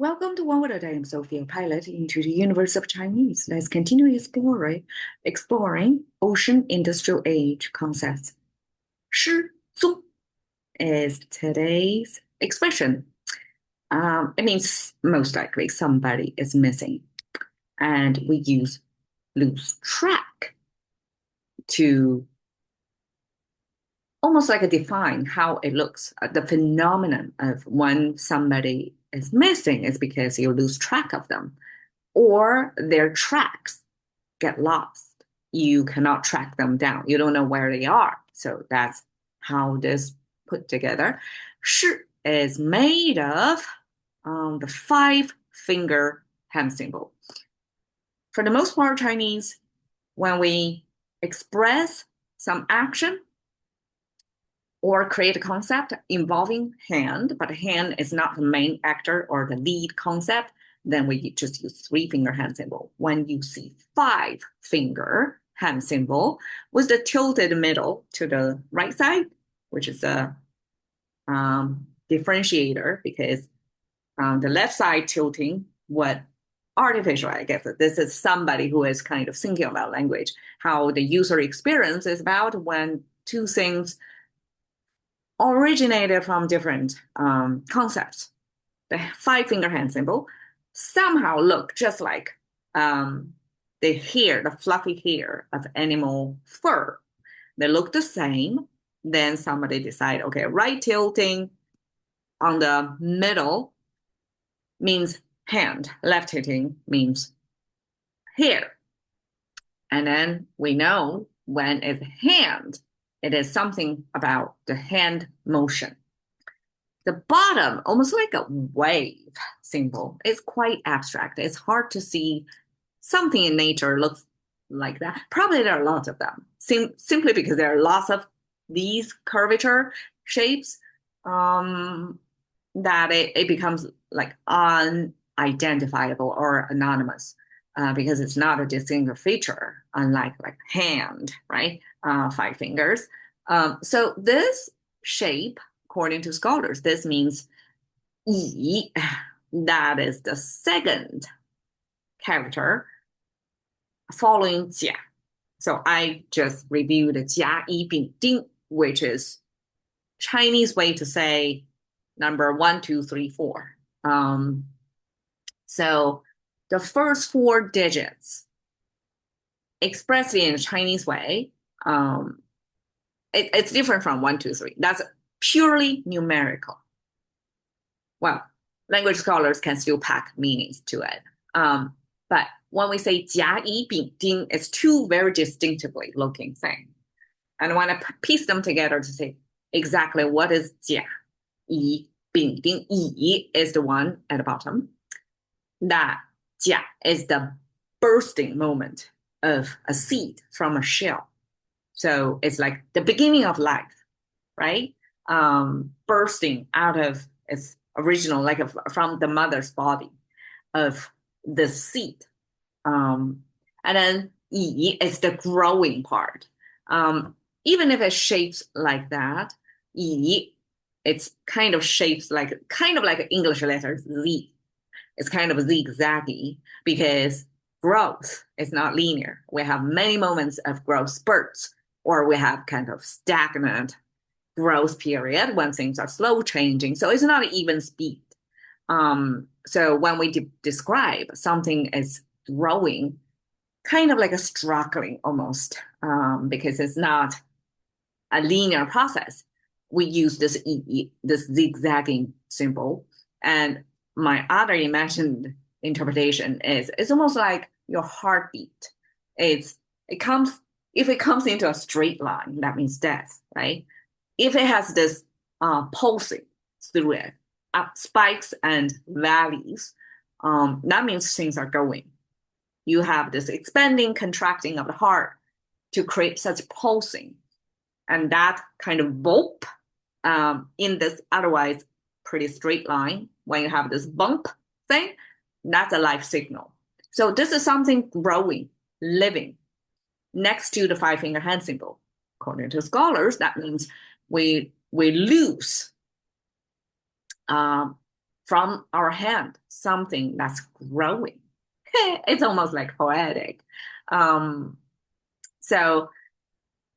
Welcome to OWAD. I am Sophia, pilot into the universe of Chinese. Let's continue exploring ocean industrial age concepts. 失踪 is today's expression. It means most likely somebody is missing, and we use lose track to almost like define how it looks. The phenomenon of when somebody is missing is because you lose track of them, or their tracks get lost. You cannot track them down. You don't know where they are. So that's how this put together. 是 is made of the five-finger hand symbol. For the most part, Chinese, when we express some action or create a concept involving hand, but hand is not the main actor or the lead concept, then we just use three-finger hand symbol. When you see five-finger hand symbol with the tilted middle to the right side, which is a differentiator because the left side tilting what artificial, I guess. This is somebody who is kind of thinking about language, how the user experience is about when two things originated from different concepts. The five-finger hand symbol somehow look just like the hair, the fluffy hair of animal fur. They look the same. Then somebody decide, okay, right tilting on the middle means hand, left tilting means hair. And then we know when it's hand, it is something about the hand motion. The bottom, almost like a wave symbol, is quite abstract. It's hard to see something in nature looks like that. Probably there are lots of them, simply because there are lots of these curvature shapes that it becomes like unidentifiable or anonymous because it's not a distinct feature, unlike like hand, right? Five fingers. So this shape, according to scholars, this means yi. That is the second character following jia. So I just reviewed jia yi bing ding, which is Chinese way to say number 1, 2, 3, 4. So the first four digits expressed in a Chinese way, it's different from 1, 2, 3. That's purely numerical. Well, language scholars can still pack meanings to it. But when we say 甲乙丙丁, it's two very distinctively looking things. And I want to piece them together to say exactly what is 甲乙丙丁. 乙 is the one at the bottom. That 甲 is the bursting moment of a seed from a shell. So it's like the beginning of life, right? Bursting out of its original, like from the mother's body of the seed. And then yi is the growing part. Even if it shapes like that, yi, it's kind of shapes like an English letter Z. It's kind of zigzaggy because growth is not linear. We have many moments of growth spurts, or we have kind of stagnant growth period when things are slow changing. So it's not an even speed. So when we describe something as growing, kind of like a struggling almost, because it's not a linear process, we use this zigzagging symbol. And my other imagined interpretation is it's almost like your heartbeat. If it comes into a straight line, that means death, right? If it has this pulsing through it, up spikes and valleys, that means things are going. You have this expanding, contracting of the heart to create such pulsing. And that kind of bump in this otherwise pretty straight line, when you have this bump thing, that's a life signal. So this is something growing, living, next to the five-finger hand symbol. According to scholars, that means we lose from our hand, something that's growing. It's almost like poetic. So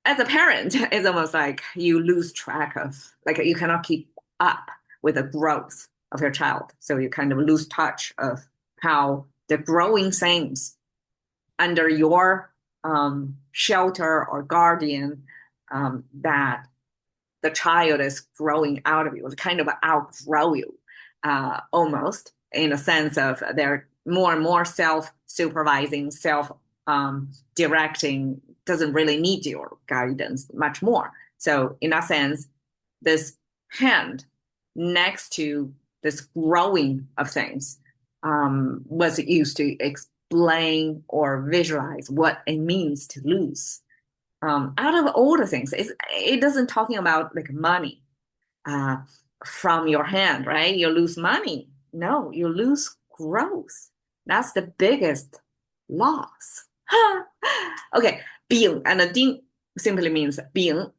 as a parent, it's almost like you lose track of, like you cannot keep up with the growth of your child. So you kind of lose touch of how the growing things under your shelter or guardian that the child is growing out of you, kind of outgrow you almost, in a sense of they're more and more self-supervising, self-directing, doesn't really need your guidance much more. So in that sense, this hand next to this growing of things was used to explain or visualize what it means to lose. Out of all the things, it doesn't talking about like money from your hand, right? You lose money. No, you lose growth. That's the biggest loss. Okay, 病 and the 丁 simply means 病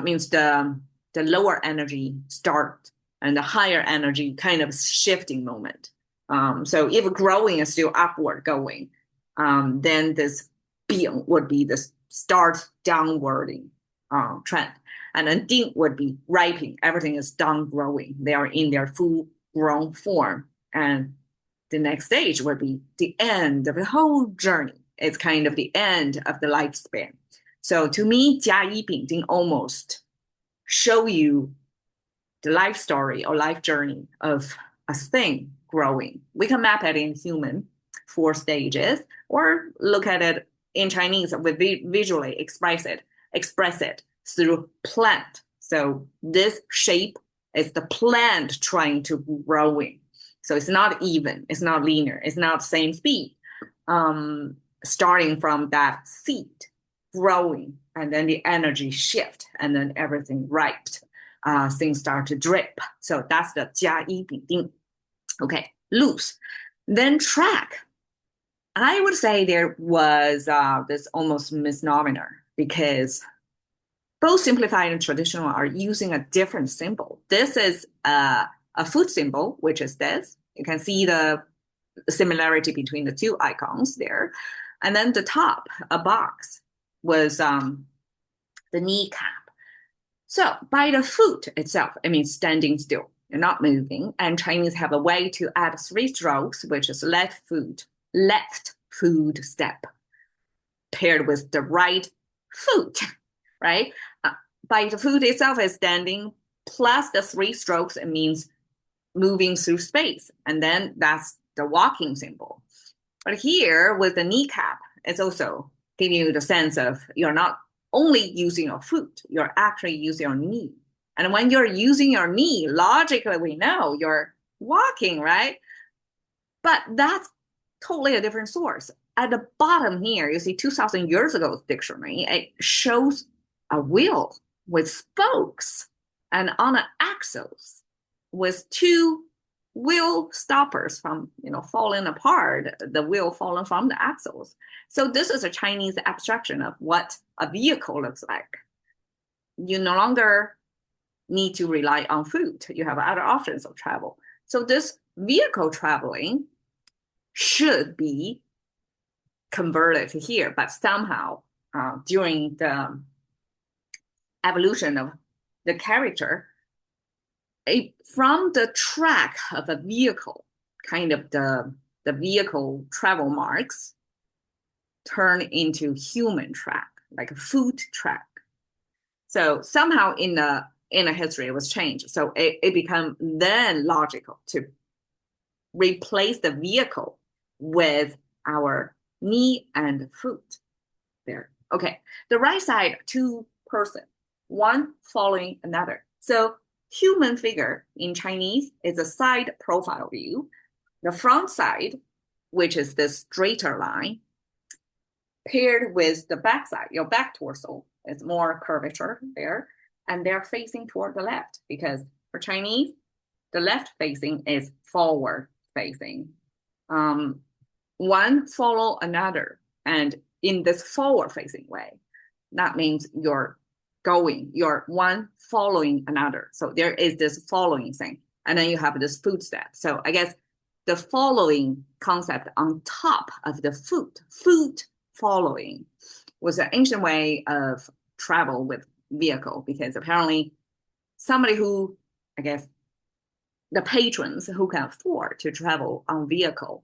means the lower energy start and the higher energy kind of shifting moment. So if growing is still upward going, then this 病 would be the start downwarding trend. And then 丁 would be ripening. Everything is done growing. They are in their full grown form. And the next stage would be the end of the whole journey. It's kind of the end of the lifespan. So to me, 甲乙丙丁 almost show you the life story or life journey of a thing growing. We can map it in human 4 stages, or look at it in Chinese with visually express it through plant. So this shape is the plant trying to growing. So it's not even, it's not linear, it's not the same speed. Starting from that seed growing, and then the energy shift, and then everything ripe. Things start to drip. So that's the 甲乙丙丁. Okay, loose. Then track. I would say there was this almost misnomer, because both simplified and traditional are using a different symbol. This is a food symbol, which is this. You can see the similarity between the 2 icons there. And then the top, a box, was the kneecap. So by the foot itself, it means standing still. You're not moving. And Chinese have a way to add 3 strokes, which is left foot step paired with the right foot, right? By the foot itself is standing, plus the 3 strokes, it means moving through space. And then that's the walking symbol. But here with the kneecap, it's also giving you the sense of you're not only using your foot, you're actually using your knee. And when you're using your knee, logically we know you're walking, right? But that's totally a different source. At the bottom here, you see 2,000 years ago's dictionary, it shows a wheel with spokes and on an axles with 2 wheel stoppers from falling apart, the wheel falling from the axles. So this is a Chinese abstraction of what a vehicle looks like. You no longer need to rely on food. You have other options of travel. So this vehicle traveling should be converted to here, but somehow during the evolution of the character, from the track of a vehicle, kind of the vehicle travel marks turn into human track, like a foot track. So somehow in the history it was changed. So it became then logical to replace the vehicle with our knee and foot there. Okay, the right side, 2 person, one following another. So human figure in Chinese is a side profile view. The front side, which is the straighter line, paired with the back side, your back torso, is more curvature there. And they're facing toward the left, because for Chinese, the left facing is forward facing. One follow another. And in this forward facing way, that means you're one following another. So there is this following thing. And then you have this footstep. So I guess the following concept on top of the foot following was an ancient way of travel with vehicle, because apparently somebody who, I guess, the patrons who can afford to travel on vehicle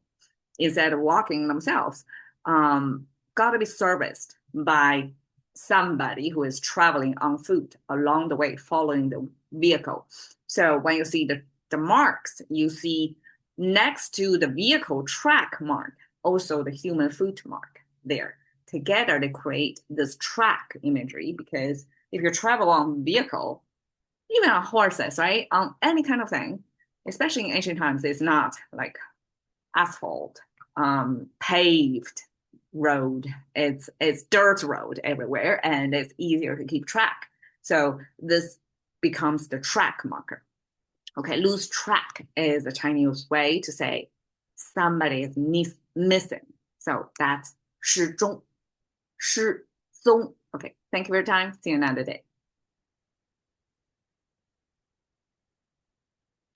instead of walking themselves, got to be serviced by somebody who is traveling on foot along the way, following the vehicle. So when you see the marks, you see next to the vehicle track mark, also the human foot mark there. Together, they create this track imagery, because if you travel on vehicle, even on horses, right, on any kind of thing, especially in ancient times, it's not like asphalt, paved road. It's dirt road everywhere, and it's easier to keep track. So this becomes the track marker. Okay, lose track is a Chinese way to say somebody is missing. So that's 失踪, 失踪. Okay, thank you for your time. See you another day.